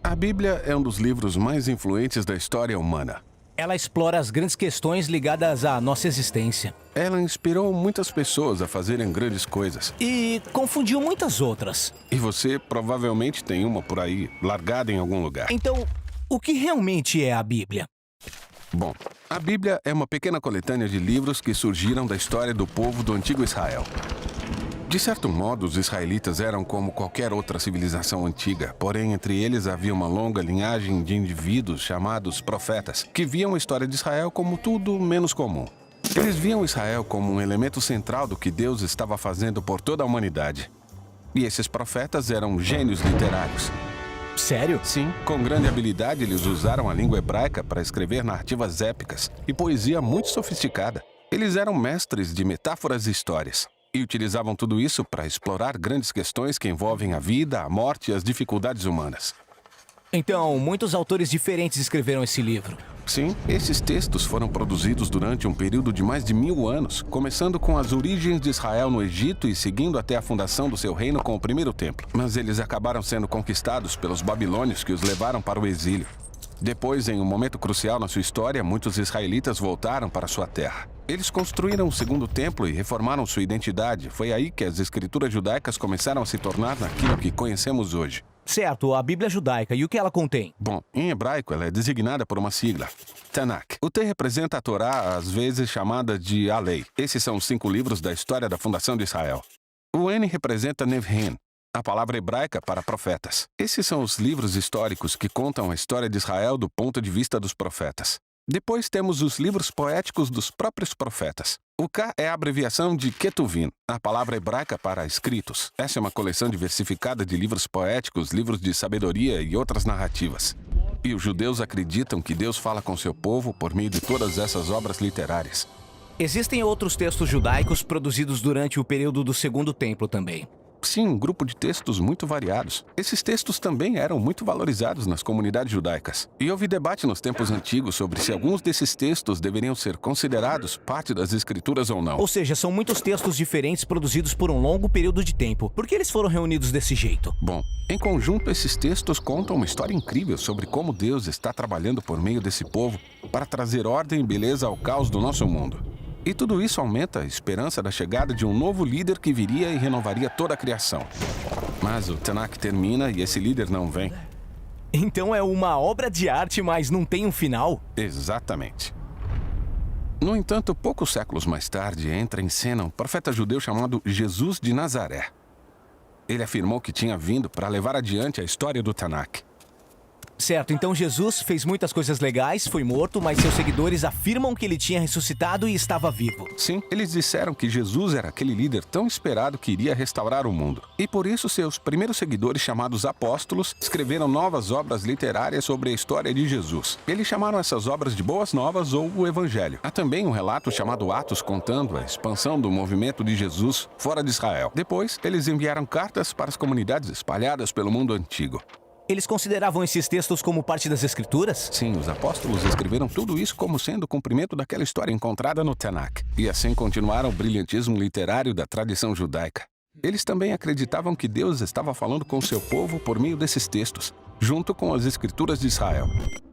A Bíblia é um dos livros mais influentes da história humana. Ela explora as grandes questões ligadas à nossa existência. Ela inspirou muitas pessoas a fazerem grandes coisas. E confundiu muitas outras. E você provavelmente tem uma por aí, largada em algum lugar. Então, o que realmente é a Bíblia? Bom, a Bíblia é uma pequena coletânea de livros que surgiram da história do povo do antigo Israel. De certo modo, os israelitas eram como qualquer outra civilização antiga, porém entre eles havia uma longa linhagem de indivíduos chamados profetas, que viam a história de Israel como tudo menos comum. Eles viam Israel como um elemento central do que Deus estava fazendo por toda a humanidade. E esses profetas eram gênios literários. Sério? Sim, com grande habilidade eles usaram a língua hebraica para escrever narrativas épicas e poesia muito sofisticada. Eles eram mestres de metáforas e histórias. E utilizavam tudo isso para explorar grandes questões que envolvem a vida, a morte e as dificuldades humanas. Então, muitos autores diferentes escreveram esse livro. Sim, esses textos foram produzidos durante um período de mais de 1000 anos, começando com as origens de Israel no Egito e seguindo até a fundação do seu reino com o primeiro templo. Mas eles acabaram sendo conquistados pelos babilônios que os levaram para o exílio. Depois, em um momento crucial na sua história, muitos israelitas voltaram para sua terra. Eles construíram o segundo templo e reformaram sua identidade. Foi aí que as escrituras judaicas começaram a se tornar naquilo que conhecemos hoje. Certo, a Bíblia judaica. E o que ela contém? Bom, em hebraico ela é designada por uma sigla, Tanakh. O T representa a Torá, às vezes chamada de a Lei. Esses são os 5 livros da história da fundação de Israel. O N representa Nevhem, a palavra hebraica para profetas. Esses são os livros históricos que contam a história de Israel do ponto de vista dos profetas. Depois temos os livros poéticos dos próprios profetas. O K é a abreviação de Ketuvim, a palavra hebraica para escritos. Essa é uma coleção diversificada de livros poéticos, livros de sabedoria e outras narrativas. E os judeus acreditam que Deus fala com seu povo por meio de todas essas obras literárias. Existem outros textos judaicos produzidos durante o período do Segundo Templo também. Sim, um grupo de textos muito variados. Esses textos também eram muito valorizados nas comunidades judaicas. E houve debate nos tempos antigos sobre se alguns desses textos deveriam ser considerados parte das escrituras ou não. Ou seja, são muitos textos diferentes produzidos por um longo período de tempo. Por que eles foram reunidos desse jeito? Bom, em conjunto, esses textos contam uma história incrível sobre como Deus está trabalhando por meio desse povo para trazer ordem e beleza ao caos do nosso mundo. E tudo isso aumenta a esperança da chegada de um novo líder que viria e renovaria toda a criação. Mas o Tanakh termina e esse líder não vem. Então é uma obra de arte, mas não tem um final? Exatamente. No entanto, poucos séculos mais tarde, entra em cena um profeta judeu chamado Jesus de Nazaré. Ele afirmou que tinha vindo para levar adiante a história do Tanakh. Certo, então Jesus fez muitas coisas legais, foi morto, mas seus seguidores afirmam que ele tinha ressuscitado e estava vivo. Sim, eles disseram que Jesus era aquele líder tão esperado que iria restaurar o mundo. E por isso seus primeiros seguidores, chamados apóstolos, escreveram novas obras literárias sobre a história de Jesus. Eles chamaram essas obras de Boas Novas ou o Evangelho. Há também um relato chamado Atos contando a expansão do movimento de Jesus fora de Israel. Depois, eles enviaram cartas para as comunidades espalhadas pelo mundo antigo. Eles consideravam esses textos como parte das Escrituras? Sim, os apóstolos escreveram tudo isso como sendo o cumprimento daquela história encontrada no Tanakh. E assim continuaram o brilhantismo literário da tradição judaica. Eles também acreditavam que Deus estava falando com seu povo por meio desses textos, junto com as Escrituras de Israel.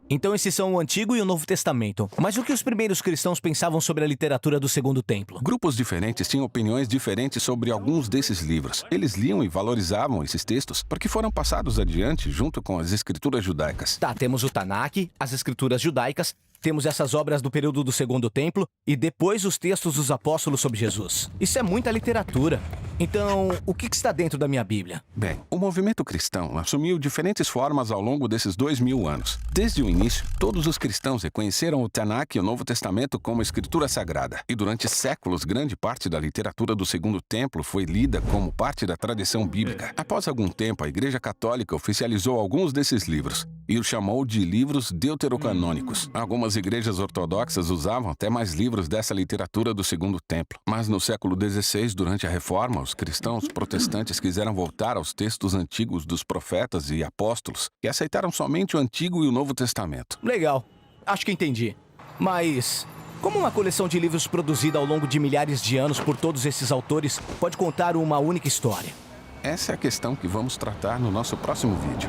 Então esses são o Antigo e o Novo Testamento. Mas o que os primeiros cristãos pensavam sobre a literatura do Segundo Templo? Grupos diferentes tinham opiniões diferentes sobre alguns desses livros. Eles liam e valorizavam esses textos porque foram passados adiante junto com as escrituras judaicas. Tá, temos o Tanakh, as escrituras judaicas, temos essas obras do período do Segundo Templo e depois os textos dos apóstolos sobre Jesus. Isso é muita literatura. Então, o que está dentro da minha Bíblia? Bem, o movimento cristão assumiu diferentes formas ao longo desses 2000 anos. Desde o início, todos os cristãos reconheceram o Tanakh e o Novo Testamento como escritura sagrada. E durante séculos, grande parte da literatura do Segundo Templo foi lida como parte da tradição bíblica. Após algum tempo, a Igreja Católica oficializou alguns desses livros e os chamou de livros deuterocanônicos. Algumas igrejas ortodoxas usavam até mais livros dessa literatura do Segundo Templo. Mas no século XVI, durante a Reforma, os cristãos protestantes quiseram voltar aos textos antigos dos profetas e apóstolos e aceitaram somente o Antigo e o Novo Testamento. Legal. Acho que entendi. Mas como uma coleção de livros produzida ao longo de milhares de anos por todos esses autores pode contar uma única história? Essa é a questão que vamos tratar no nosso próximo vídeo.